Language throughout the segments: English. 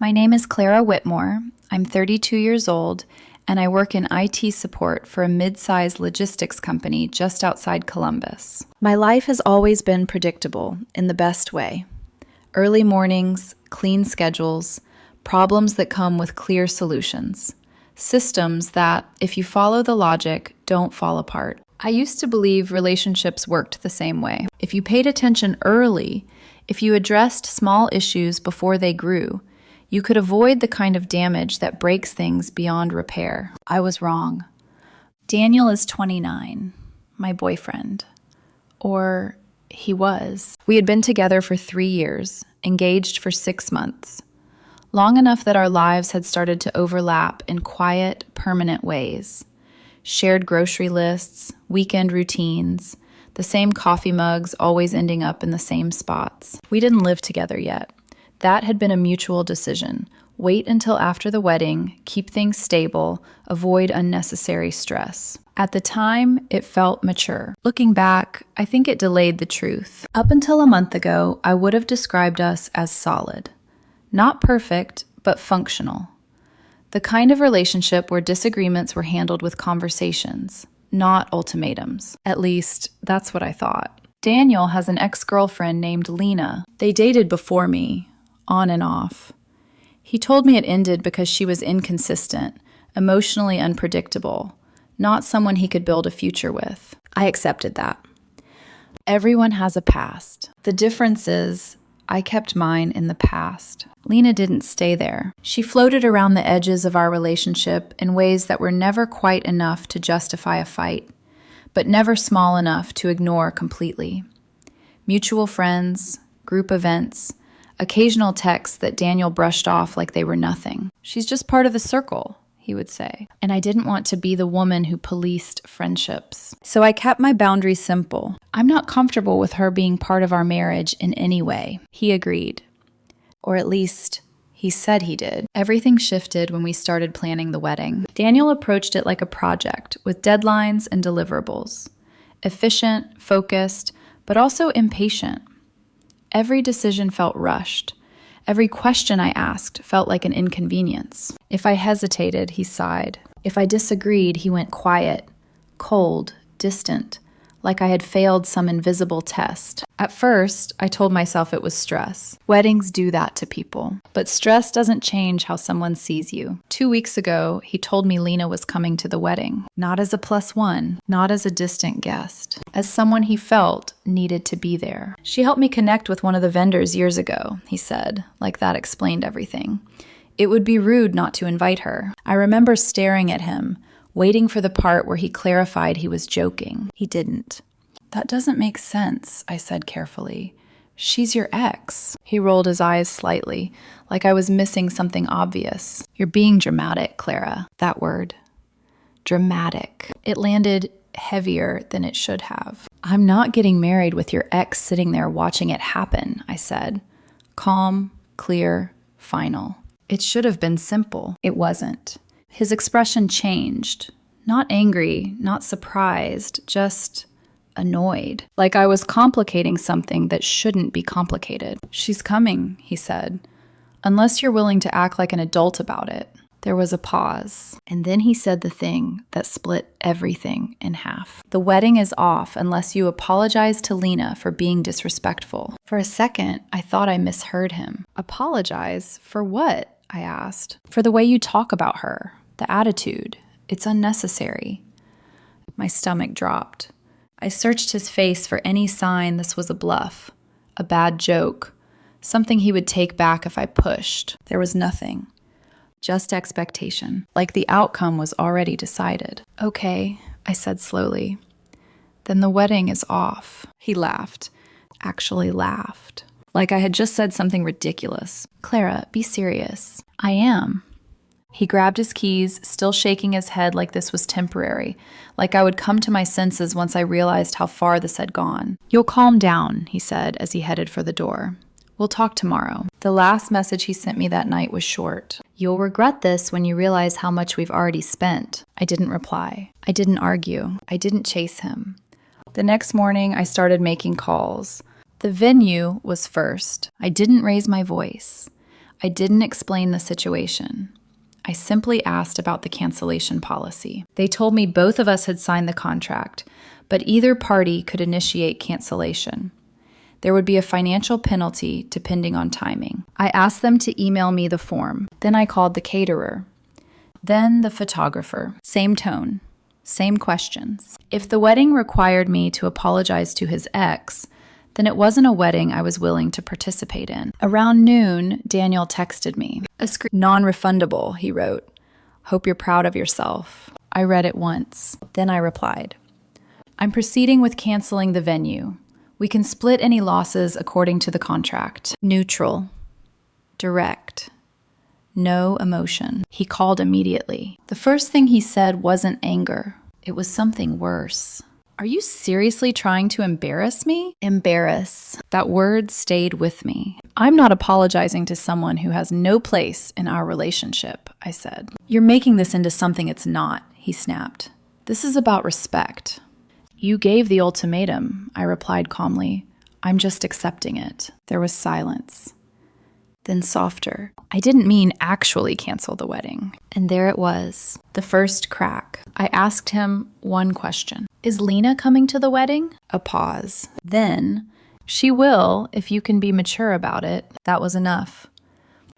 My name is Clara Whitmore. I'm 32 years old, and I work in IT support for a mid-sized logistics company just outside Columbus. My life has always been predictable in the best way. Early mornings, clean schedules, problems that come with clear solutions. Systems that, if you follow the logic, don't fall apart. I used to believe relationships worked the same way. If you paid attention early, if you addressed small issues before they grew, you could avoid the kind of damage that breaks things beyond repair. I was wrong. Daniel is 29, my boyfriend. Or he was. We had been together for 3 years, engaged for 6 months. Long enough that our lives had started to overlap in quiet, permanent ways. Shared grocery lists, weekend routines, the same coffee mugs always ending up in the same spots. We didn't live together yet. That had been a mutual decision. Wait until after the wedding, keep things stable, avoid unnecessary stress. At the time, it felt mature. Looking back, I think it delayed the truth. Up until a month ago, I would have described us as solid. Not perfect, but functional. The kind of relationship where disagreements were handled with conversations, not ultimatums. At least, that's what I thought. Daniel has an ex-girlfriend named Lena. They dated before me, on and off. He told me it ended because she was inconsistent, emotionally unpredictable, not someone he could build a future with. I accepted that. Everyone has a past. The difference is, I kept mine in the past. Lena didn't stay there. She floated around the edges of our relationship in ways that were never quite enough to justify a fight, but never small enough to ignore completely. Mutual friends, group events, occasional texts that Daniel brushed off like they were nothing. She's just part of the circle, he would say. And I didn't want to be the woman who policed friendships. So I kept my boundaries simple. I'm not comfortable with her being part of our marriage in any way. He agreed. Or at least, he said he did. Everything shifted when we started planning the wedding. Daniel approached it like a project with deadlines and deliverables. Efficient, focused, but also impatient. Every decision felt rushed. Every question I asked felt like an inconvenience. If I hesitated, he sighed. If I disagreed, he went quiet, cold, distant, like I had failed some invisible test. At first, I told myself it was stress. Weddings do that to people. But stress doesn't change how someone sees you. 2 weeks ago, he told me Lena was coming to the wedding. Not as a +1, not as a distant guest. As someone he felt needed to be there. She helped me connect with one of the vendors years ago, he said, like that explained everything. It would be rude not to invite her. I remember staring at him, waiting for the part where he clarified he was joking. He didn't. That doesn't make sense, I said carefully. She's your ex. He rolled his eyes slightly, like I was missing something obvious. You're being dramatic, Clara. That word. Dramatic. It landed heavier than it should have. I'm not getting married with your ex sitting there watching it happen, I said. Calm, clear, final. It should have been simple. It wasn't. His expression changed. Not angry, not surprised, just annoyed. Like I was complicating something that shouldn't be complicated. She's coming, he said. Unless you're willing to act like an adult about it. There was a pause. And then he said the thing that split everything in half. The wedding is off unless you apologize to Lena for being disrespectful. For a second, I thought I misheard him. Apologize? For what? I asked. For the way you talk about her. The attitude. It's unnecessary. My stomach dropped. I searched his face for any sign this was a bluff, a bad joke, something he would take back if I pushed. There was nothing. Just expectation, like the outcome was already decided. Okay, I said slowly. Then the wedding is off. He laughed. Actually laughed. Like I had just said something ridiculous. Clara, be serious. I am. He grabbed his keys, still shaking his head like this was temporary, like I would come to my senses once I realized how far this had gone. You'll calm down, he said as he headed for the door. We'll talk tomorrow. The last message he sent me that night was short. You'll regret this when you realize how much we've already spent. I didn't reply. I didn't argue. I didn't chase him. The next morning, I started making calls. The venue was first. I didn't raise my voice. I didn't explain the situation. I simply asked about the cancellation policy. They told me both of us had signed the contract, but either party could initiate cancellation. There would be a financial penalty depending on timing. I asked them to email me the form. Then I called the caterer. Then the photographer. Same tone. Same questions. If the wedding required me to apologize to his ex, then it wasn't a wedding I was willing to participate in. Around noon, Daniel texted me. Non-refundable, he wrote. Hope you're proud of yourself. I read it once. Then I replied. I'm proceeding with canceling the venue. We can split any losses according to the contract. Neutral. Direct. No emotion. He called immediately. The first thing he said wasn't anger. It was something worse. Are you seriously trying to embarrass me? Embarrass. That word stayed with me. I'm not apologizing to someone who has no place in our relationship, I said. You're making this into something it's not, he snapped. This is about respect. You gave the ultimatum, I replied calmly. I'm just accepting it. There was silence. Then softer. I didn't mean actually cancel the wedding. And there it was, the first crack. I asked him one question. Is Lena coming to the wedding? A pause. Then, she will if you can be mature about it. That was enough.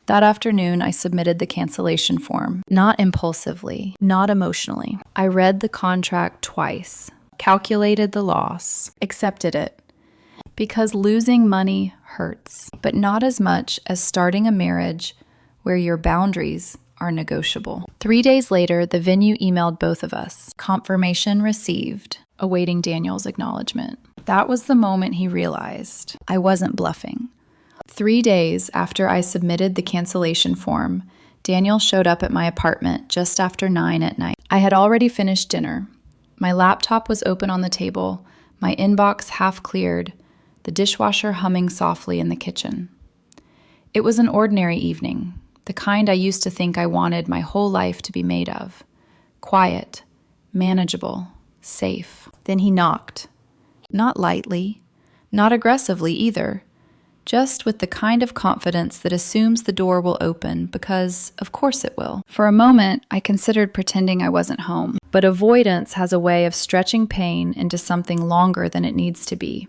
That afternoon, I submitted the cancellation form. Not impulsively, not emotionally. I read the contract twice, calculated the loss, accepted it. Because losing money hurts, but not as much as starting a marriage where your boundaries are negotiable. 3 days later, the venue emailed both of us. Confirmation received, awaiting Daniel's acknowledgement. That was the moment he realized I wasn't bluffing. 3 days after I submitted the cancellation form, Daniel showed up at my apartment just after 9 at night. I had already finished dinner. My laptop was open on the table, my inbox half cleared, the dishwasher humming softly in the kitchen. It was an ordinary evening, the kind I used to think I wanted my whole life to be made of. Quiet, manageable, safe. Then he knocked. Not lightly, not aggressively either, just with the kind of confidence that assumes the door will open because, of course it will. For a moment, I considered pretending I wasn't home, but avoidance has a way of stretching pain into something longer than it needs to be.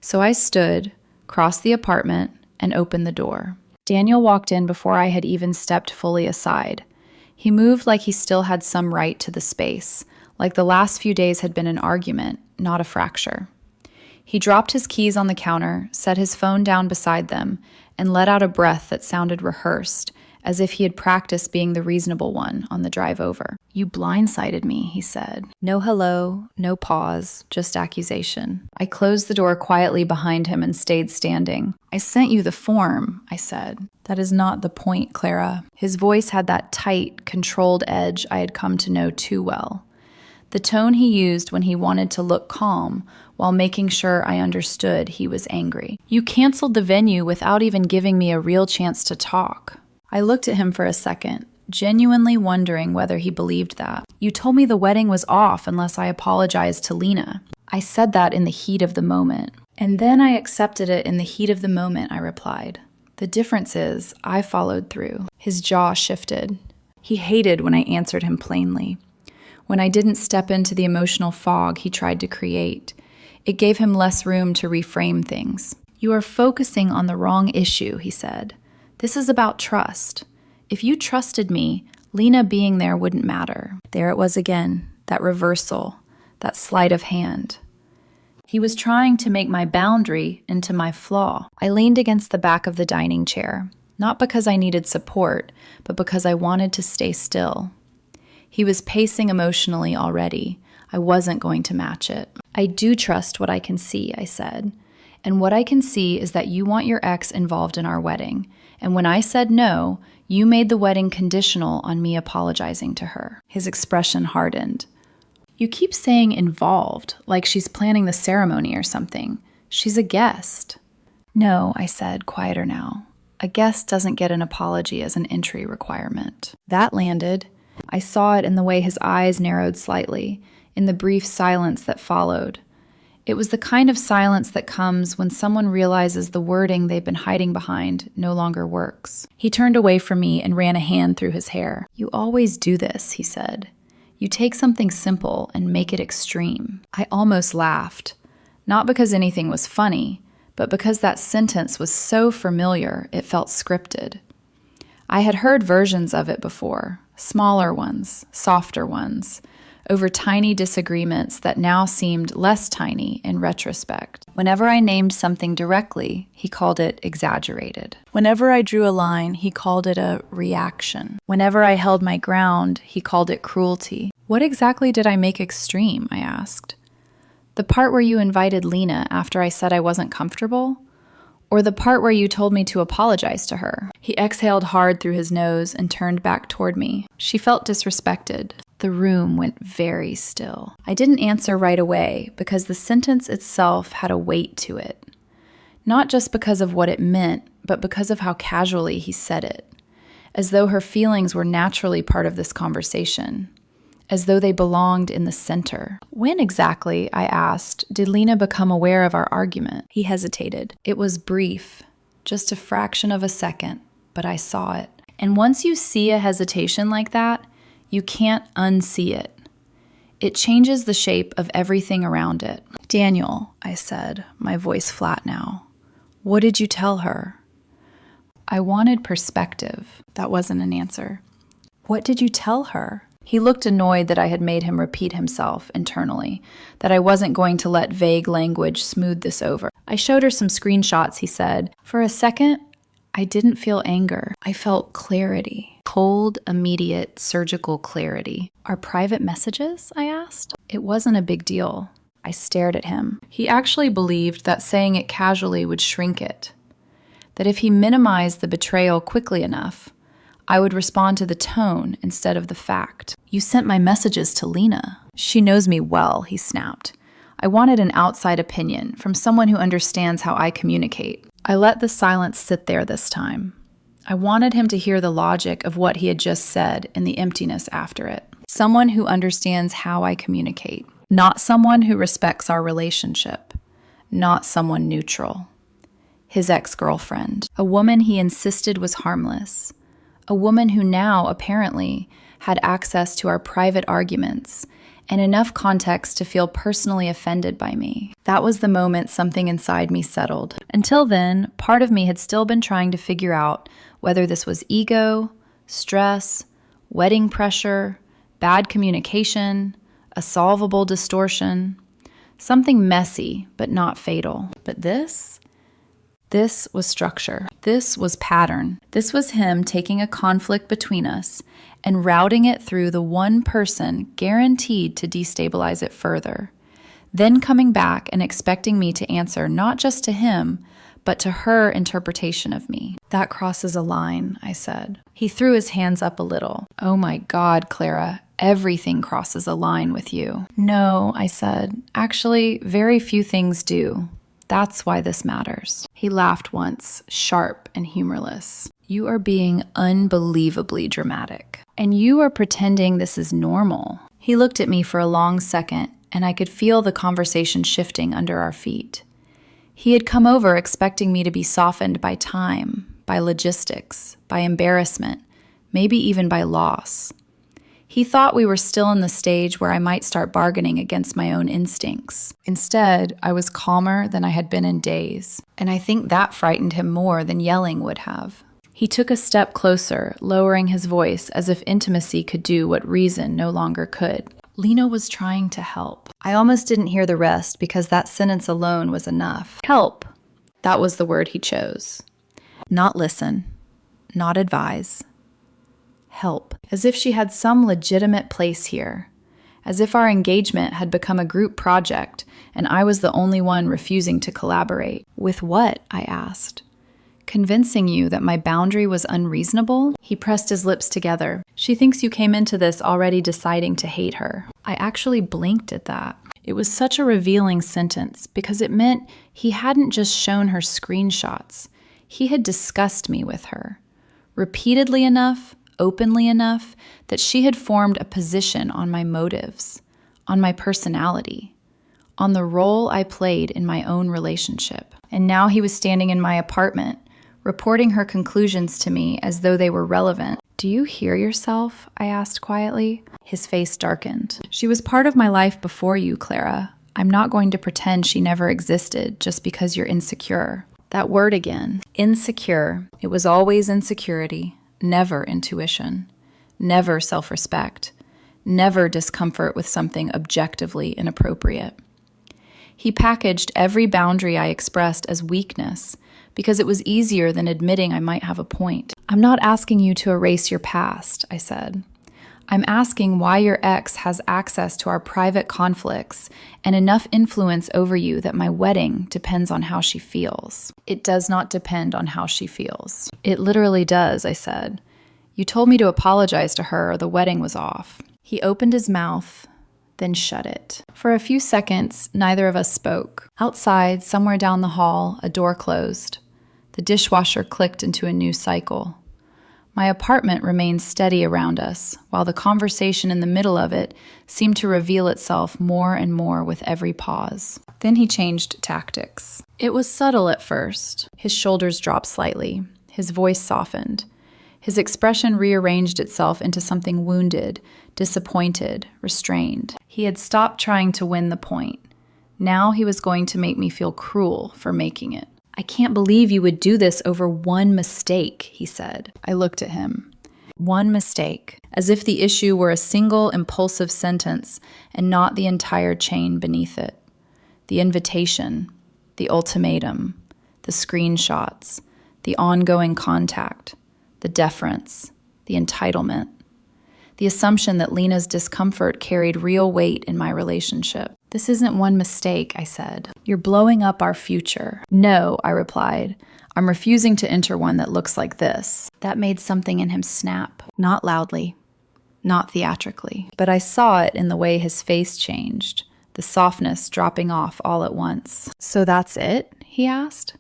So I stood, crossed the apartment, and opened the door. Daniel walked in before I had even stepped fully aside. He moved like he still had some right to the space, like the last few days had been an argument, not a fracture. He dropped his keys on the counter, set his phone down beside them, and let out a breath that sounded rehearsed, as if he had practiced being the reasonable one on the drive over. You blindsided me, he said. No hello, no pause, just accusation. I closed the door quietly behind him and stayed standing. I sent you the form, I said. That is not the point, Clara. His voice had that tight, controlled edge I had come to know too well. The tone he used when he wanted to look calm while making sure I understood he was angry. You canceled the venue without even giving me a real chance to talk. I looked at him for a second, genuinely wondering whether he believed that. You told me the wedding was off unless I apologized to Lena. I said that in the heat of the moment. And then I accepted it in the heat of the moment, I replied. The difference is, I followed through. His jaw shifted. He hated when I answered him plainly. When I didn't step into the emotional fog he tried to create. It gave him less room to reframe things. You are focusing on the wrong issue, he said. This is about trust. If you trusted me, Lena being there wouldn't matter. There it was again, that reversal, that sleight of hand. He was trying to make my boundary into my flaw. I leaned against the back of the dining chair, not because I needed support, but because I wanted to stay still. He was pacing emotionally already. I wasn't going to match it. I do trust what I can see, I said. And what I can see is that you want your ex involved in our wedding. And when I said no, you made the wedding conditional on me apologizing to her. His expression hardened. You keep saying involved, like she's planning the ceremony or something. She's a guest. No, I said, quieter now. A guest doesn't get an apology as an entry requirement. That landed. I saw it in the way his eyes narrowed slightly, in the brief silence that followed. It was the kind of silence that comes when someone realizes the wording they've been hiding behind no longer works. He turned away from me and ran a hand through his hair. "You always do this," he said. "You take something simple and make it extreme." I almost laughed, not because anything was funny, but because that sentence was so familiar it felt scripted. I had heard versions of it before, smaller ones, softer ones, over tiny disagreements that now seemed less tiny in retrospect. Whenever I named something directly, he called it exaggerated. Whenever I drew a line, he called it a reaction. Whenever I held my ground, he called it cruelty. "What exactly did I make extreme?" I asked. "The part where you invited Lena after I said I wasn't comfortable? Or the part where you told me to apologize to her?" He exhaled hard through his nose and turned back toward me. She felt disrespected. The room went very still. I didn't answer right away because the sentence itself had a weight to it. Not just because of what it meant, but because of how casually he said it. As though her feelings were naturally part of this conversation. As though they belonged in the center. "When exactly," I asked, "did Lena become aware of our argument?" He hesitated. "It was brief, just a fraction of a second, but I saw it." And once you see a hesitation like that, you can't unsee it. It changes the shape of everything around it. "Daniel," I said, my voice flat now, "what did you tell her?" I wanted perspective. That wasn't an answer. "What did you tell her?" He looked annoyed that I had made him repeat himself internally, that I wasn't going to let vague language smooth this over. "I showed her some screenshots," he said. "For a second, I didn't feel anger. I felt clarity. Cold, immediate, surgical clarity." "Our private messages?" I asked. It wasn't a big deal. I stared at him. He actually believed that saying it casually would shrink it. That if he minimized the betrayal quickly enough, I would respond to the tone instead of the fact. "You sent my messages to Lena." "She knows me well," he snapped. I wanted an outside opinion from someone who understands how I communicate. I let the silence sit there this time. I wanted him to hear the logic of what he had just said in the emptiness after it. Someone who understands how I communicate. Not someone who respects our relationship. Not someone neutral. His ex-girlfriend. A woman he insisted was harmless. A woman who now, apparently, had access to our private arguments and enough context to feel personally offended by me. That was the moment something inside me settled. Until then, part of me had still been trying to figure out whether this was ego, stress, wedding pressure, bad communication, a solvable distortion, something messy but not fatal. But this was structure. This was pattern. This was him taking a conflict between us and routing it through the one person guaranteed to destabilize it further, then coming back and expecting me to answer not just to him, but to her interpretation of me. "That crosses a line," I said. He threw his hands up a little. "Oh my God, Clara, everything crosses a line with you." "No," I said. "Actually, very few things do. That's why this matters." He laughed once, sharp and humorless. "You are being unbelievably dramatic. And you are pretending this is normal." He looked at me for a long second, and I could feel the conversation shifting under our feet. He had come over expecting me to be softened by time, by logistics, by embarrassment, maybe even by loss. He thought we were still in the stage where I might start bargaining against my own instincts. Instead, I was calmer than I had been in days, and I think that frightened him more than yelling would have. He took a step closer, lowering his voice as if intimacy could do what reason no longer could. "Lena was trying to help." I almost didn't hear the rest because that sentence alone was enough. Help. That was the word he chose. Not listen, not advise. Help. As if she had some legitimate place here. As if our engagement had become a group project and I was the only one refusing to collaborate. "With what?" I asked. "Convincing you that my boundary was unreasonable?" He pressed his lips together. "She thinks you came into this already deciding to hate her." I actually blinked at that. It was such a revealing sentence because it meant he hadn't just shown her screenshots. He had discussed me with her. Repeatedly enough, openly enough, that she had formed a position on my motives, on my personality, on the role I played in my own relationship. And now he was standing in my apartment, reporting her conclusions to me as though they were relevant. "Do you hear yourself?" I asked quietly. His face darkened. "She was part of my life before you, Clara. I'm not going to pretend she never existed just because you're insecure." That word again. Insecure. It was always insecurity, never intuition, never self-respect, never discomfort with something objectively inappropriate. He packaged every boundary I expressed as weakness because it was easier than admitting I might have a point. "I'm not asking you to erase your past," I said. "I'm asking why your ex has access to our private conflicts and enough influence over you that my wedding depends on how she feels." "It does not depend on how she feels." "It literally does," I said. "You told me to apologize to her or the wedding was off." He opened his mouth, then shut it. For a few seconds, neither of us spoke. Outside, somewhere down the hall, a door closed. The dishwasher clicked into a new cycle. My apartment remained steady around us, while the conversation in the middle of it seemed to reveal itself more and more with every pause. Then he changed tactics. It was subtle at first. His shoulders dropped slightly. His voice softened. His expression rearranged itself into something wounded, disappointed, restrained. He had stopped trying to win the point. Now he was going to make me feel cruel for making it. "I can't believe you would do this over one mistake," he said. I looked at him. One mistake, as if the issue were a single impulsive sentence and not the entire chain beneath it. The invitation, the ultimatum, the screenshots, the ongoing contact, the deference, the entitlement, the assumption that Lena's discomfort carried real weight in my relationship. "This isn't one mistake," I said. "You're blowing up our future." "No," I replied. "I'm refusing to enter one that looks like this." That made something in him snap, not loudly, not theatrically, but I saw it in the way his face changed, the softness dropping off all at once. "So that's it?" he asked.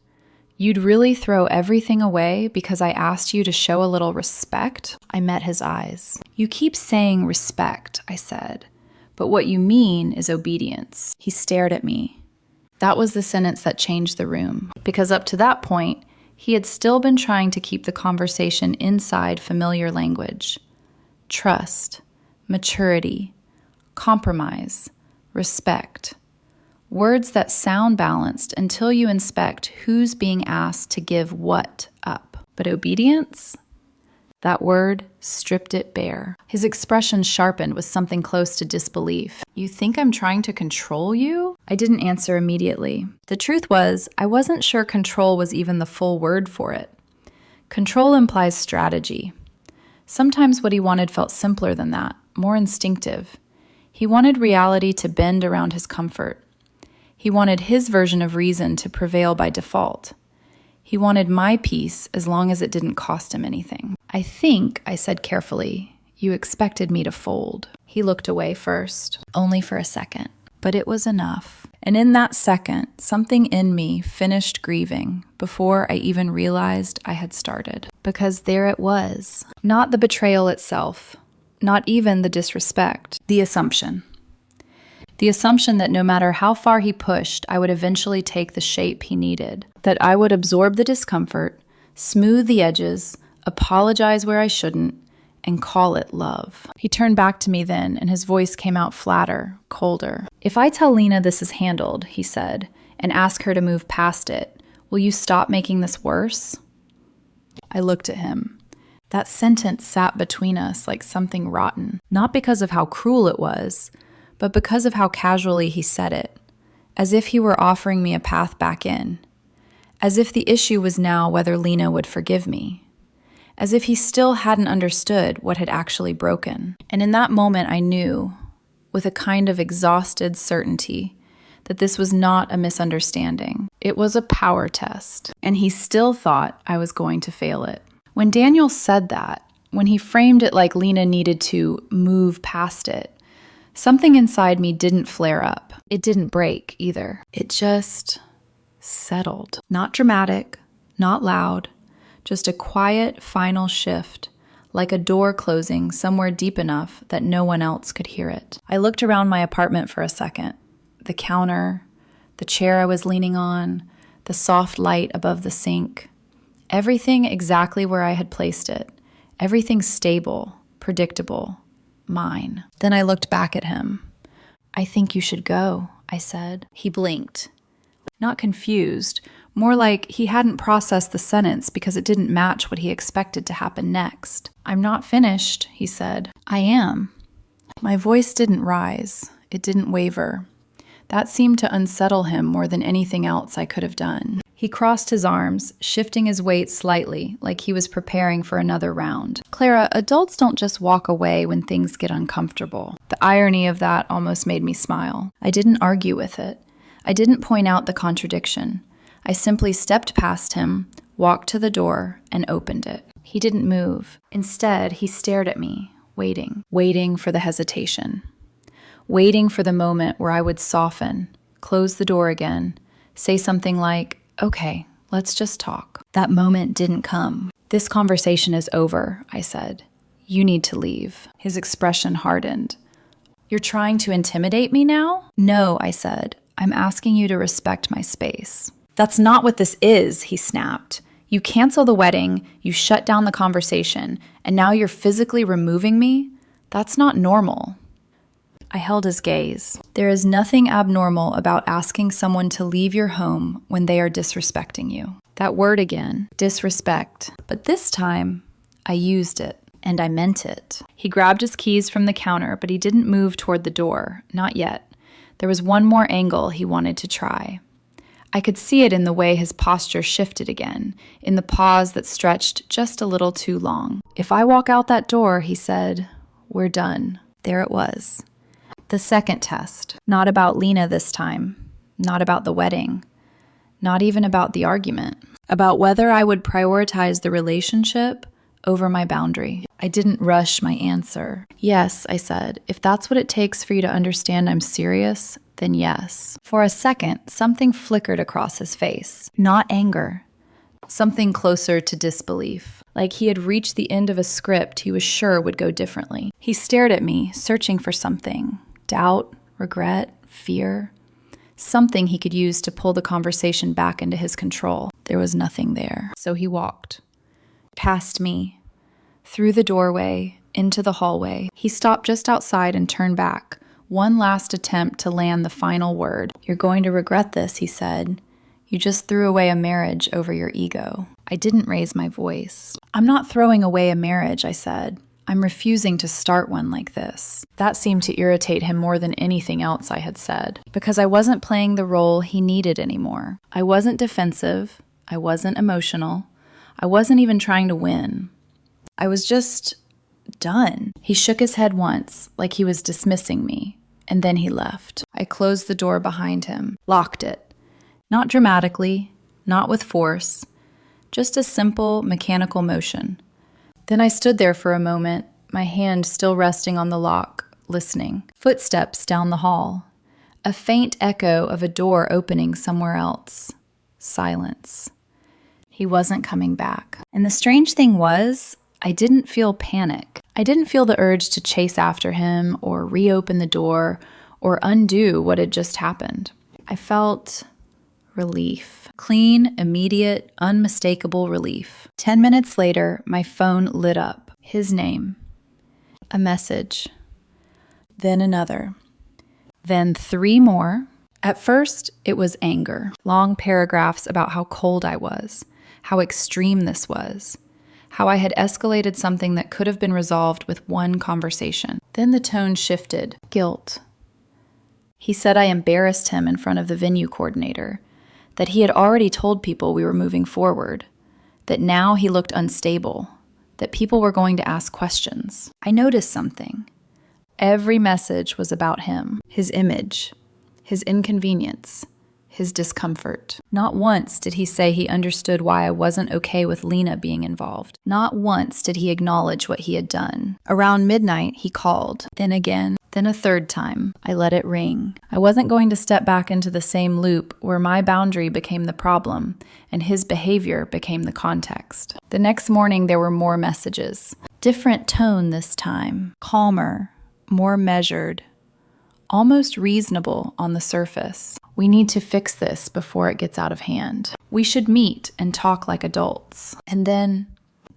"You'd really throw everything away because I asked you to show a little respect?" I met his eyes. "You keep saying respect," I said, "but what you mean is obedience." He stared at me. That was the sentence that changed the room, because up to that point, he had still been trying to keep the conversation inside familiar language. Trust, maturity, compromise, respect. Words that sound balanced until you inspect who's being asked to give what up. But obedience? That word stripped it bare. His expression sharpened with something close to disbelief. "You think I'm trying to control you?" I didn't answer immediately. The truth was, I wasn't sure control was even the full word for it. Control implies strategy. Sometimes what he wanted felt simpler than that, more instinctive. He wanted reality to bend around his comfort. He wanted his version of reason to prevail by default. He wanted my peace as long as it didn't cost him anything. "I think," I said carefully, "you expected me to fold." He looked away first, only for a second. But it was enough. And in that second, something in me finished grieving before I even realized I had started. Because there it was. Not the betrayal itself, not even the disrespect, the assumption. The assumption that no matter how far he pushed, I would eventually take the shape he needed. That I would absorb the discomfort, smooth the edges, apologize where I shouldn't, and call it love. He turned back to me then, and his voice came out flatter, colder. "If I tell Lena this is handled," he said, "and ask her to move past it, will you stop making this worse?" I looked at him. That sentence sat between us like something rotten, not because of how cruel it was, but because of how casually he said it, as if he were offering me a path back in, as if the issue was now whether Lena would forgive me, as if he still hadn't understood what had actually broken. And in that moment I knew, with a kind of exhausted certainty, that this was not a misunderstanding. It was a power test, and he still thought I was going to fail it. When Daniel said that, when he framed it like Lena needed to move past it, something inside me didn't flare up. It didn't break either. It just settled. Not dramatic, not loud, just a quiet final shift, like a door closing somewhere deep enough that no one else could hear it. I looked around my apartment for a second, the counter, the chair I was leaning on, the soft light above the sink. Everything exactly where I had placed it. Everything stable, predictable, mine. Then I looked back at him. "I think you should go," I said. He blinked. Not confused, more like he hadn't processed the sentence because it didn't match what he expected to happen next. "I'm not finished," he said. "I am." My voice didn't rise. It didn't waver. That seemed to unsettle him more than anything else I could have done. He crossed his arms, shifting his weight slightly, like he was preparing for another round. "Clara, adults don't just walk away when things get uncomfortable." The irony of that almost made me smile. I didn't argue with it. I didn't point out the contradiction. I simply stepped past him, walked to the door, and opened it. He didn't move. Instead, he stared at me, waiting for the hesitation. Waiting for the moment where I would soften, close the door again, say something like, "Okay, let's just talk." That moment didn't come. "This conversation is over," I said. "You need to leave." His expression hardened. "You're trying to intimidate me now?" "No," I said. "I'm asking you to respect my space." "That's not what this is," he snapped. "You cancel the wedding, you shut down the conversation, and now you're physically removing me? That's not normal." I held his gaze. There is nothing abnormal about asking someone to leave your home when they are disrespecting you. That word again, disrespect. But this time, I used it, and I meant it. He grabbed his keys from the counter, but he didn't move toward the door. Not yet. There was one more angle he wanted to try. I could see it in the way his posture shifted again, in the pause that stretched just a little too long. "If I walk out that door," he said, "we're done." There it was. The second test. Not about Lena this time. Not about the wedding. Not even about the argument. About whether I would prioritize the relationship over my boundary. I didn't rush my answer. "Yes," I said. "If that's what it takes for you to understand I'm serious, then yes." For a second, something flickered across his face. Not anger. Something closer to disbelief. Like he had reached the end of a script he was sure would go differently. He stared at me, searching for something. Doubt, regret, fear. Something he could use to pull the conversation back into his control. There was nothing there. So he walked. Past me. Through the doorway, into the hallway. He stopped just outside and turned back. One last attempt to land the final word. "You're going to regret this," he said. "You just threw away a marriage over your ego." I didn't raise my voice. "I'm not throwing away a marriage," I said. "I'm refusing to start one like this." That seemed to irritate him more than anything else I had said, because I wasn't playing the role he needed anymore. I wasn't defensive. I wasn't emotional. I wasn't even trying to win. I was just done. He shook his head once, like he was dismissing me, and then he left. I closed the door behind him, locked it. Not dramatically, not with force, just a simple mechanical motion. Then I stood there for a moment, my hand still resting on the lock, listening. Footsteps down the hall. A faint echo of a door opening somewhere else. Silence. He wasn't coming back. And the strange thing was, I didn't feel panic. I didn't feel the urge to chase after him or reopen the door or undo what had just happened. I felt relief. Clean, immediate, unmistakable relief. 10 minutes later, my phone lit up. His name. A message. Then another. Then 3 more. At first, it was anger. Long paragraphs about how cold I was, how extreme this was, how I had escalated something that could have been resolved with one conversation. Then the tone shifted. Guilt. He said I embarrassed him in front of the venue coordinator, that he had already told people we were moving forward, that now he looked unstable, that people were going to ask questions. I noticed something. Every message was about him, his image, his inconvenience, his discomfort. Not once did he say he understood why I wasn't okay with Lena being involved. Not once did he acknowledge what he had done. Around midnight, he called. Then again. Then a third time. I let it ring. I wasn't going to step back into the same loop where my boundary became the problem and his behavior became the context. The next morning, there were more messages. Different tone this time. Calmer. More measured. almost reasonable on the surface. We need to fix this before it gets out of hand. We should meet and talk like adults. And then,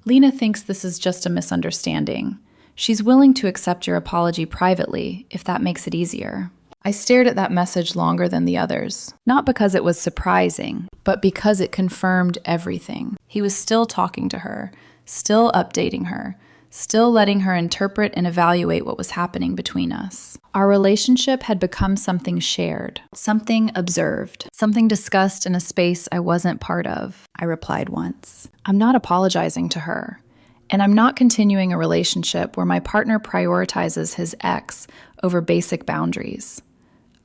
Lena thinks this is just a misunderstanding. She's willing to accept your apology privately if that makes it easier. I stared at that message longer than the others, not because it was surprising, but because it confirmed everything. He was still talking to her, still updating her, still letting her interpret and evaluate what was happening between us. Our relationship had become something shared, something observed, something discussed in a space I wasn't part of, I replied once. I'm not apologizing to her, and I'm not continuing a relationship where my partner prioritizes his ex over basic boundaries.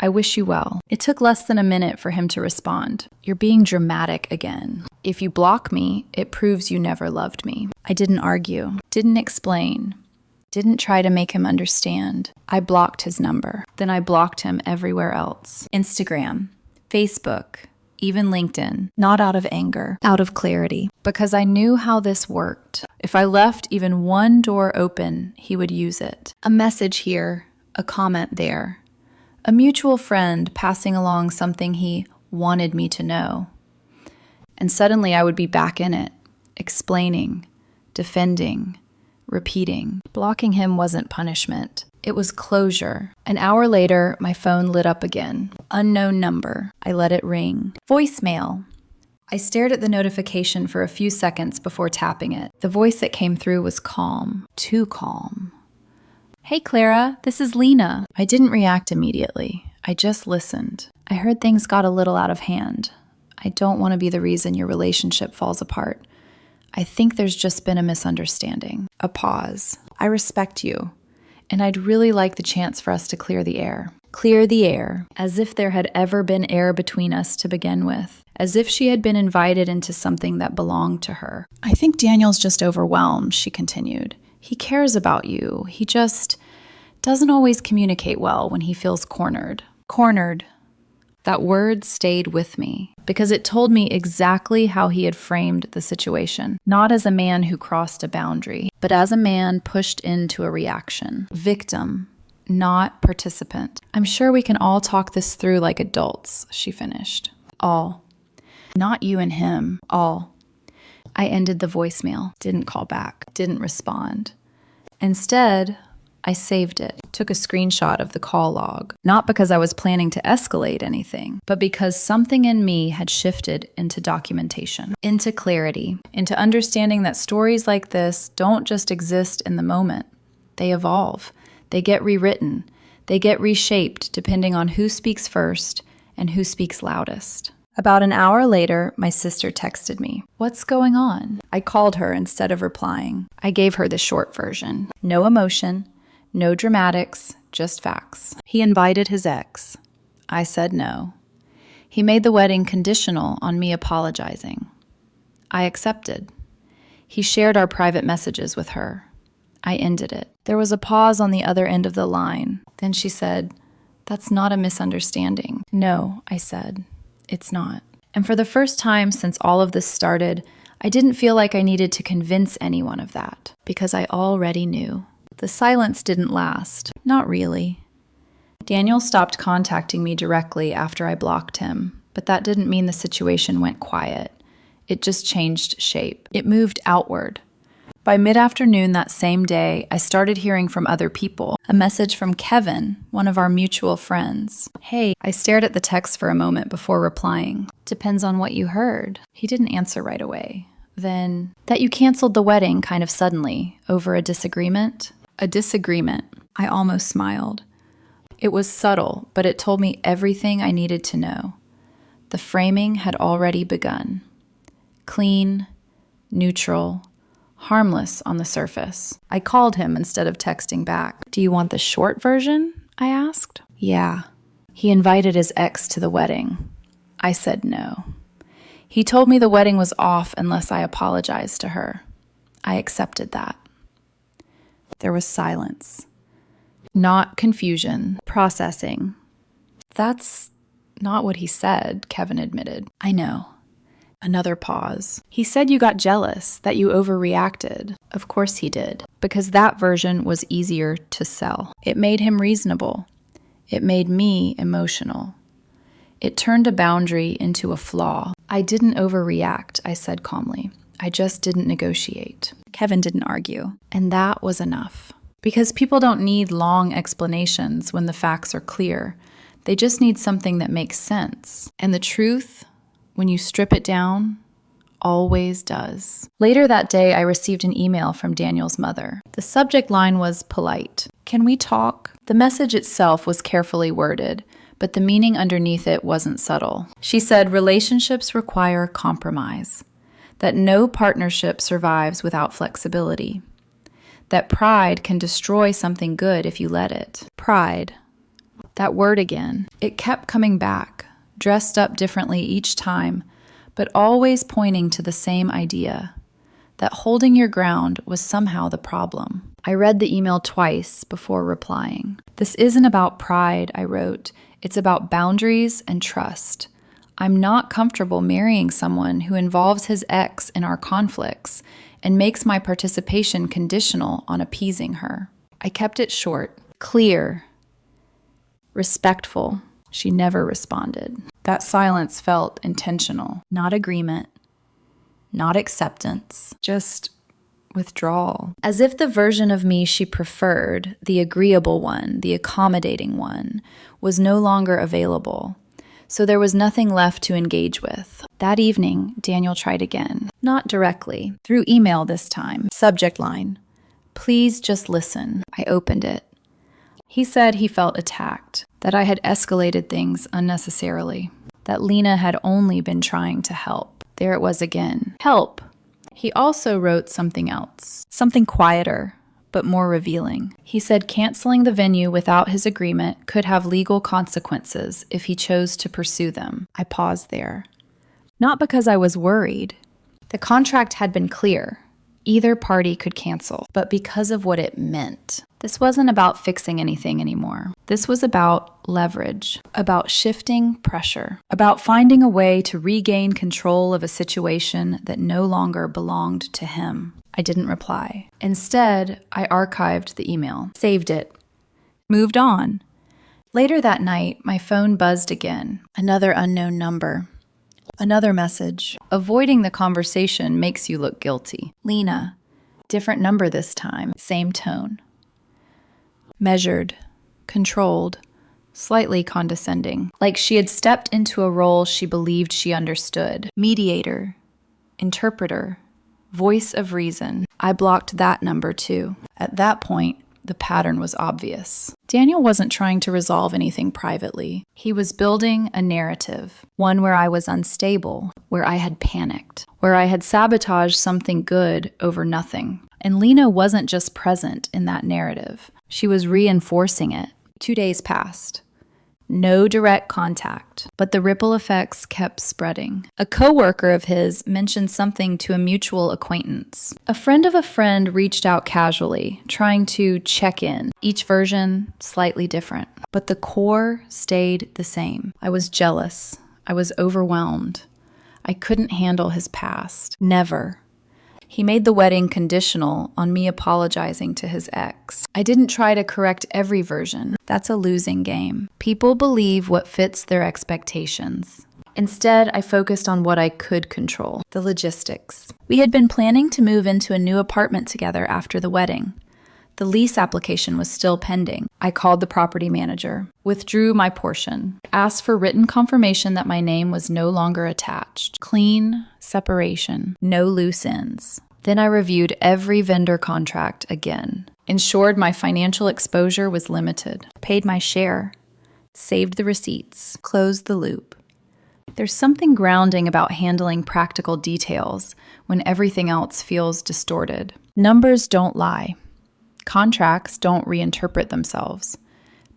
I wish you well. It took less than a minute for him to respond. You're being dramatic again. If you block me, it proves you never loved me. I didn't argue, didn't explain, didn't try to make him understand. I blocked his number. Then I blocked him everywhere else. Instagram, Facebook, even LinkedIn. Not out of anger, out of clarity. Because I knew how this worked. If I left even one door open, he would use it. A message here, a comment there. A mutual friend passing along something he wanted me to know. And suddenly I would be back in it, explaining, defending, repeating. Blocking him wasn't punishment. It was closure. An hour later, my phone lit up again. Unknown number. I let it ring. Voicemail. I stared at the notification for a few seconds before tapping it. The voice that came through was calm. Too calm. Hey Clara, this is Lena. I didn't react immediately. I just listened. I heard things got a little out of hand. I don't want to be the reason your relationship falls apart. I think there's just been a misunderstanding. A pause. I respect you, and I'd really like the chance for us to clear the air. Clear the air, as if there had ever been air between us to begin with, as if she had been invited into something that belonged to her. I think Daniel's just overwhelmed, she continued. He cares about you. He just doesn't always communicate well when he feels cornered. Cornered. That word stayed with me because it told me exactly how he had framed the situation. Not as a man who crossed a boundary, but as a man pushed into a reaction. Victim, not participant. I'm sure we can all talk this through like adults, she finished. All. Not you and him. All. I ended the voicemail, didn't call back, didn't respond. Instead, I saved it, took a screenshot of the call log, not because I was planning to escalate anything, but because something in me had shifted into documentation, into clarity, into understanding that stories like this don't just exist in the moment. They evolve, they get rewritten, they get reshaped depending on who speaks first and who speaks loudest. About an hour later, my sister texted me. What's going on? I called her instead of replying. I gave her the short version. No emotion, no dramatics, just facts. He invited his ex. I said no. He made the wedding conditional on me apologizing. I accepted. He shared our private messages with her. I ended it. There was a pause on the other end of the line. Then she said, "That's not a misunderstanding." No, I said. It's not. And for the first time since all of this started, I didn't feel like I needed to convince anyone of that, because I already knew. The silence didn't last. Not really. Daniel stopped contacting me directly after I blocked him, but that didn't mean the situation went quiet. It just changed shape. It moved outward. By mid-afternoon that same day, I started hearing from other people. A message from Kevin, one of our mutual friends. Hey, I stared at the text for a moment before replying. Depends on what you heard. He didn't answer right away. Then, that you canceled the wedding kind of suddenly, over a disagreement. A disagreement. I almost smiled. It was subtle, but it told me everything I needed to know. The framing had already begun. Clean, neutral, harmless on the surface. I called him instead of texting back. Do you want the short version? I asked. Yeah. He invited his ex to the wedding. I said no. He told me the wedding was off unless I apologized to her. I accepted that. There was silence. Not confusion. Processing. That's not what he said, Kevin admitted. I know. Another pause. He said you got jealous, that you overreacted. Of course he did, because that version was easier to sell. It made him reasonable. It made me emotional. It turned a boundary into a flaw. I didn't overreact, I said calmly. I just didn't negotiate. Kevin didn't argue. And that was enough. Because people don't need long explanations when the facts are clear. They just need something that makes sense. And the truth, when you strip it down, always does. Later that day, I received an email from Daniel's mother. The subject line was polite. Can we talk? The message itself was carefully worded, but the meaning underneath it wasn't subtle. She said relationships require compromise, that no partnership survives without flexibility, that pride can destroy something good if you let it. Pride. That word again. It kept coming back, dressed up differently each time, but always pointing to the same idea, that holding your ground was somehow the problem. I read the email twice before replying. This isn't about pride, I wrote. It's about boundaries and trust. I'm not comfortable marrying someone who involves his ex in our conflicts and makes my participation conditional on appeasing her. I kept it short, clear, respectful. She never responded. That silence felt intentional, not agreement, not acceptance, just withdrawal. As if the version of me she preferred, the agreeable one, the accommodating one, was no longer available. So there was nothing left to engage with. That evening, Daniel tried again. Not directly, through email this time. Subject line, please just listen. I opened it. He said he felt attacked, that I had escalated things unnecessarily, that Lena had only been trying to help. There it was again. Help. He also wrote something else, something quieter, but more revealing. He said canceling the venue without his agreement could have legal consequences if he chose to pursue them. I paused there. Not because I was worried. The contract had been clear. Either party could cancel, but because of what it meant. This wasn't about fixing anything anymore. This was about leverage, about shifting pressure, about finding a way to regain control of a situation that no longer belonged to him. I didn't reply. Instead, I archived the email, saved it, moved on. Later that night, my phone buzzed again. Another unknown number. Another message. Avoiding the conversation makes you look guilty. Lena. Different number this time. Same tone. Measured. Controlled. Slightly condescending. Like she had stepped into a role she believed she understood. Mediator. Interpreter. Voice of reason. I blocked that number too. At that point, the pattern was obvious. Daniel wasn't trying to resolve anything privately. He was building a narrative, one where I was unstable, where I had panicked, where I had sabotaged something good over nothing. And Lena wasn't just present in that narrative. She was reinforcing it. 2 days passed. No direct contact, but the ripple effects kept spreading. A coworker of his mentioned something to a mutual acquaintance. A friend of a friend reached out casually, trying to check in. Each version slightly different, but the core stayed the same. I was jealous. I was overwhelmed. I couldn't handle his past. Never. He made the wedding conditional on me apologizing to his ex. I didn't try to correct every version. That's a losing game. People believe what fits their expectations. Instead, I focused on what I could control, the logistics. We had been planning to move into a new apartment together after the wedding. The lease application was still pending. I called the property manager, withdrew my portion, asked for written confirmation that my name was no longer attached. Clean separation, no loose ends. Then I reviewed every vendor contract again, ensured my financial exposure was limited, paid my share, saved the receipts, closed the loop. There's something grounding about handling practical details when everything else feels distorted. Numbers don't lie. Contracts don't reinterpret themselves.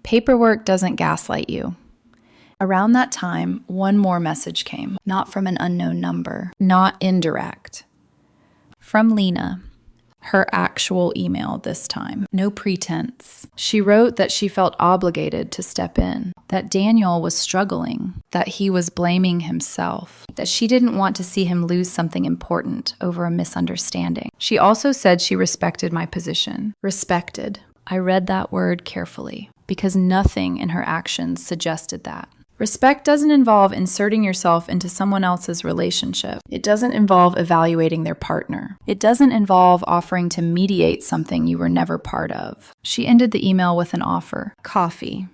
Paperwork doesn't gaslight you. Around that time, one more message came, not from an unknown number, not indirect. From Lena, her actual email this time, no pretense. She wrote that she felt obligated to step in, that Daniel was struggling, that he was blaming himself, that she didn't want to see him lose something important over a misunderstanding. She also said she respected my position. Respected. I read that word carefully. because nothing in her actions suggested that. Respect doesn't involve inserting yourself into someone else's relationship. It doesn't involve evaluating their partner. It doesn't involve offering to mediate something you were never part of. She ended the email with an offer: coffee,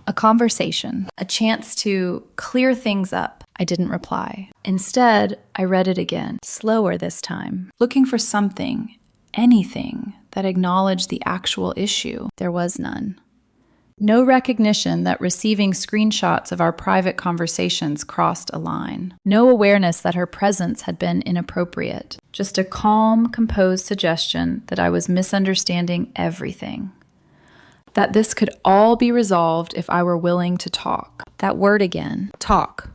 a conversation, a chance to clear things up. I didn't reply. Instead, I read it again, slower this time, looking for something, anything that acknowledged the actual issue. There was none. No recognition that receiving screenshots of our private conversations crossed a line. No awareness that her presence had been inappropriate. Just a calm, composed suggestion that I was misunderstanding everything. That this could all be resolved if I were willing to talk. That word again, talk.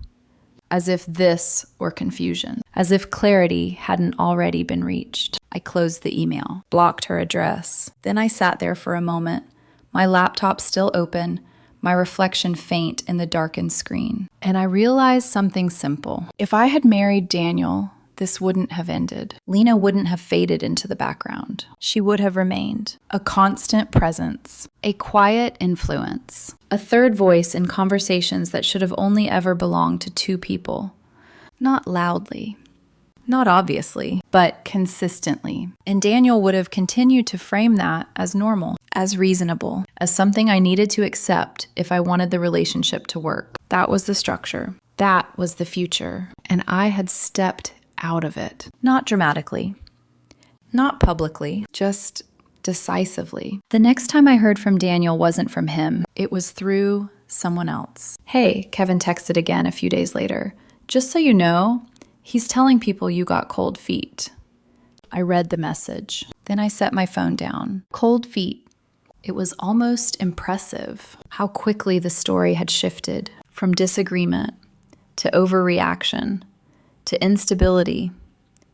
As if this were confusion. As if clarity hadn't already been reached. I closed the email, blocked her address. Then I sat there for a moment, my laptop still open, my reflection faint in the darkened screen. And I realized something simple. If I had married Daniel, this wouldn't have ended. Lena wouldn't have faded into the background. She would have remained a constant presence, a quiet influence, a third voice in conversations that should have only ever belonged to two people. Not loudly, not obviously, but consistently. And Daniel would have continued to frame that as normal, as reasonable, as something I needed to accept if I wanted the relationship to work. That was the structure. That was the future. And I had stepped out of it. Not dramatically, not publicly, just decisively. The next time I heard from Daniel wasn't from him. It was through someone else. Hey, Kevin texted again a few days later. Just so you know, he's telling people you got cold feet. I read the message. Then I set my phone down. Cold feet. It was almost impressive how quickly the story had shifted from disagreement to overreaction to instability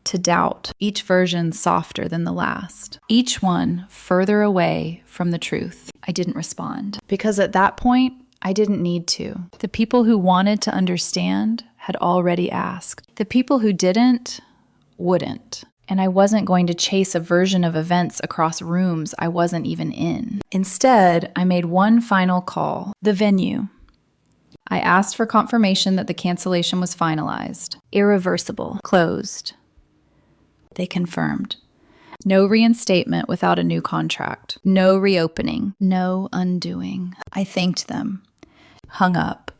to doubt, each version softer than the last, each one further away from the truth. I didn't respond because at that point, I didn't need to. The people who wanted to understand had already asked. The people who didn't, wouldn't. And I wasn't going to chase a version of events across rooms I wasn't even in. Instead, I made one final call: the venue. I asked for confirmation that the cancellation was finalized. Irreversible. Closed. They confirmed. No reinstatement without a new contract. No reopening. No undoing. I thanked them, hung up,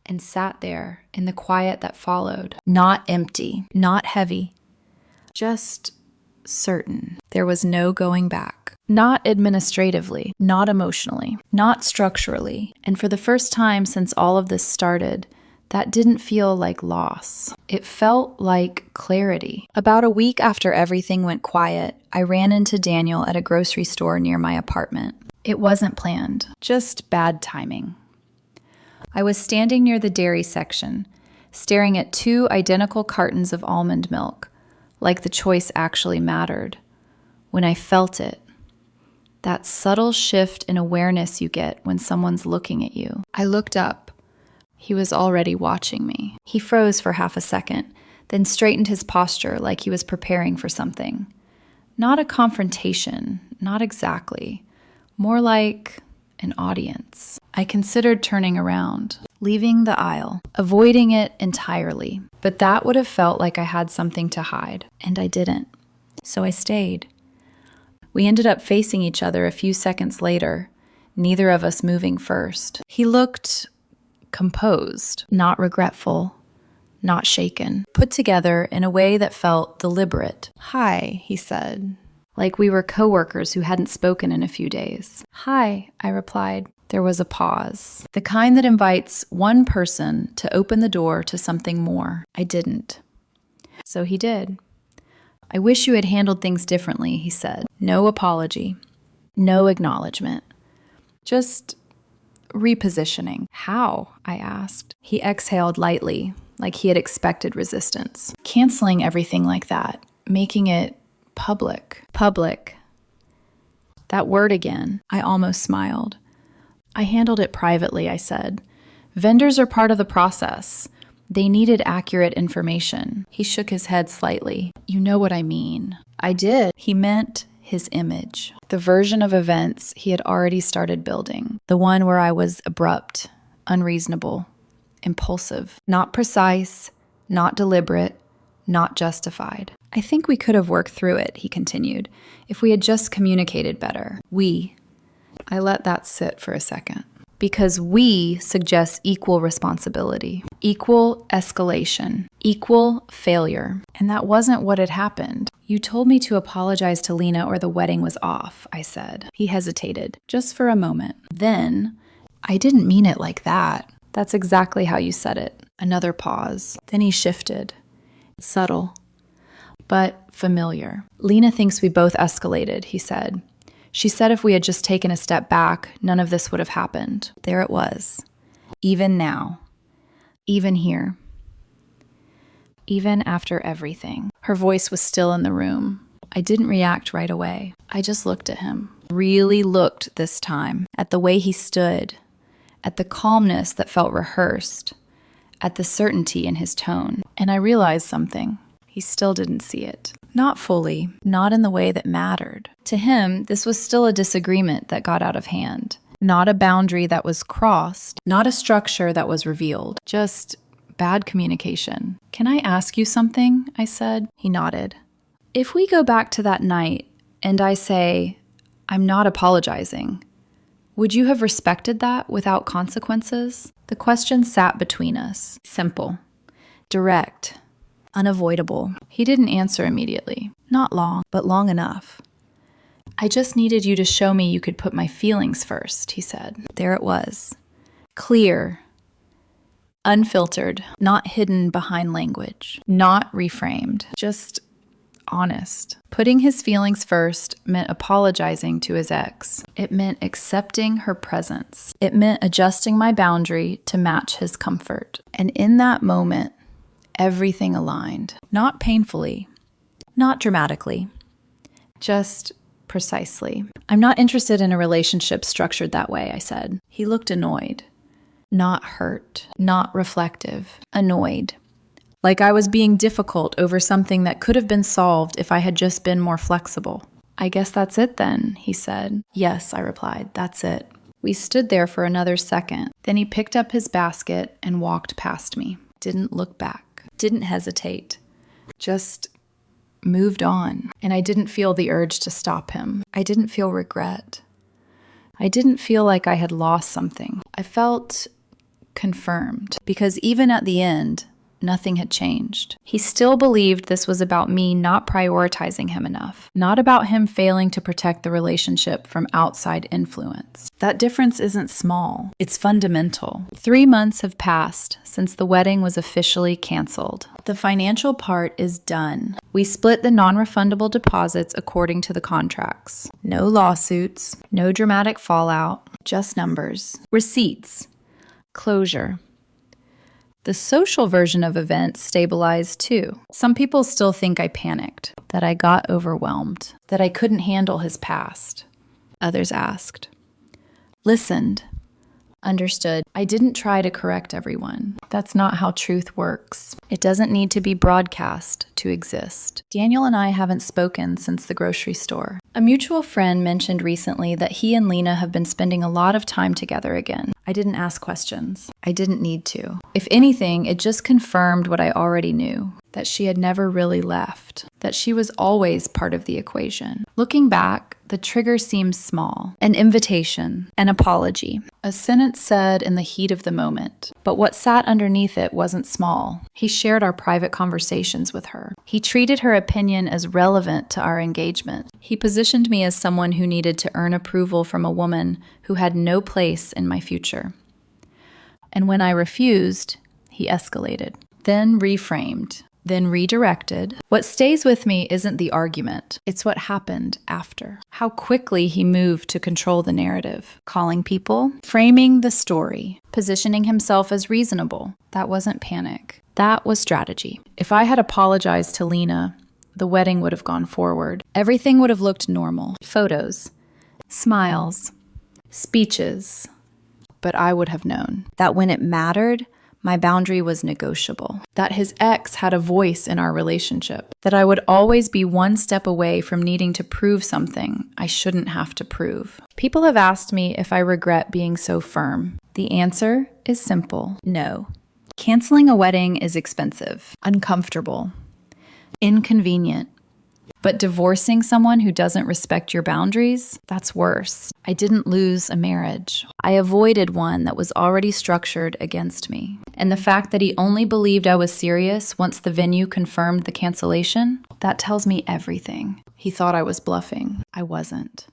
and sat there in the quiet that followed. Not empty, not heavy, just certain. There was no going back. Not administratively, not emotionally, not structurally. And for the first time since all of this started, that didn't feel like loss. It felt like clarity. About a week after everything went quiet, I ran into Daniel at a grocery store near my apartment. It wasn't planned, just bad timing. I was standing near the dairy section, staring at 2 identical cartons of almond milk, like the choice actually mattered, when I felt it. That subtle shift in awareness you get when someone's looking at you. I looked up. He was already watching me. He froze for half a second, then straightened his posture like he was preparing for something. Not a confrontation, not exactly. More like an audience. I considered turning around, leaving the aisle, avoiding it entirely. But that would have felt like I had something to hide, and I didn't. So I stayed. We ended up facing each other a few seconds later, neither of us moving first. He looked composed, not regretful, not shaken, put together in a way that felt deliberate. "Hi," he said, like we were coworkers who hadn't spoken in a few days. "Hi," I replied. There was a pause, the kind that invites one person to open the door to something more. I didn't. So he did. "I wish you had handled things differently," he said. No apology, no acknowledgement, just repositioning. "How?" I asked. He exhaled lightly, like he had expected resistance. "Canceling everything like that, making it public." Public. That word again. I almost smiled. "I handled it privately," I said. "Vendors are part of the process. They needed accurate information." He shook his head slightly. "You know what I mean." I did. He meant his image, the version of events he had already started building, the one where I was abrupt, unreasonable, impulsive, not precise, not deliberate, not justified. I think we could have worked through it, he continued, if we had just communicated better. I let that sit for a second. Because we suggests equal responsibility, equal escalation, equal failure. And that wasn't what had happened. You told me to apologize to Lena or the wedding was off, I said. He hesitated, just for a moment. Then, I didn't mean it like that. That's exactly how you said it. Another pause. Then he shifted. Subtle, but familiar. Lena thinks we both escalated, he said. She said if we had just taken a step back, none of this would have happened. There it was. Even now. Even here. Even after everything. Her voice was still in the room. I didn't react right away. I just looked at him. Really looked this time. At the way he stood. At the calmness that felt rehearsed. At the certainty in his tone. And I realized something. He still didn't see it. Not fully, not in the way that mattered. To him, this was still a disagreement that got out of hand. Not a boundary that was crossed, not a structure that was revealed, just bad communication. Can I ask you something? I said. He nodded. If we go back to that night and I say, I'm not apologizing, would you have respected that without consequences? The question sat between us. Simple, direct, unavoidable. He didn't answer immediately. Not long, but long enough. I just needed you to show me you could put my feelings first, he said. There it was. Clear, unfiltered, not hidden behind language, not reframed, just honest. Putting his feelings first meant apologizing to his ex. It meant accepting her presence. It meant adjusting my boundary to match his comfort. And in that moment, everything aligned. Not painfully, not dramatically, just precisely. I'm not interested in a relationship structured that way, I said. He looked annoyed. Not hurt, not reflective, annoyed. Like I was being difficult over something that could have been solved if I had just been more flexible. I guess that's it then, he said. Yes, I replied, that's it. We stood there for another second. Then he picked up his basket and walked past me. Didn't look back. Didn't hesitate, just moved on. And I didn't feel the urge to stop him. I didn't feel regret. I didn't feel like I had lost something. I felt confirmed because even at the end, nothing had changed. He still believed this was about me not prioritizing him enough, not about him failing to protect the relationship from outside influence. That difference isn't small. It's fundamental. 3 months have passed since the wedding was officially canceled. The financial part is done. We split the non-refundable deposits according to the contracts. No lawsuits, no dramatic fallout, just numbers, receipts, closure. The social version of events stabilized too. Some people still think I panicked, that I got overwhelmed, that I couldn't handle his past. Others asked, listened, understood. I didn't try to correct everyone. That's not how truth works. It doesn't need to be broadcast to exist. Daniel and I haven't spoken since the grocery store. A mutual friend mentioned recently that he and Lena have been spending a lot of time together again. I didn't ask questions. I didn't need to. If anything, it just confirmed what I already knew, that she had never really left, that she was always part of the equation. Looking back, the trigger seems small. An invitation, an apology, a sentence said in the heat of the moment. But what sat underneath it wasn't small. He shared our private conversations with her. He treated her opinion as relevant to our engagement. He positioned me as someone who needed to earn approval from a woman who had no place in my future. And when I refused, he escalated, then reframed, then redirected. What stays with me isn't the argument, it's what happened after. How quickly he moved to control the narrative, calling people, framing the story, positioning himself as reasonable. That wasn't panic. That was strategy. If I had apologized to Lena, the wedding would have gone forward. Everything would have looked normal. Photos, smiles, speeches. But I would have known that when it mattered, my boundary was negotiable. That his ex had a voice in our relationship. That I would always be one step away from needing to prove something I shouldn't have to prove. People have asked me if I regret being so firm. The answer is simple: no. Canceling a wedding is expensive, uncomfortable, inconvenient. But divorcing someone who doesn't respect your boundaries, that's worse. I didn't lose a marriage. I avoided one that was already structured against me. And the fact that he only believed I was serious once the venue confirmed the cancellation, that tells me everything. He thought I was bluffing. I wasn't.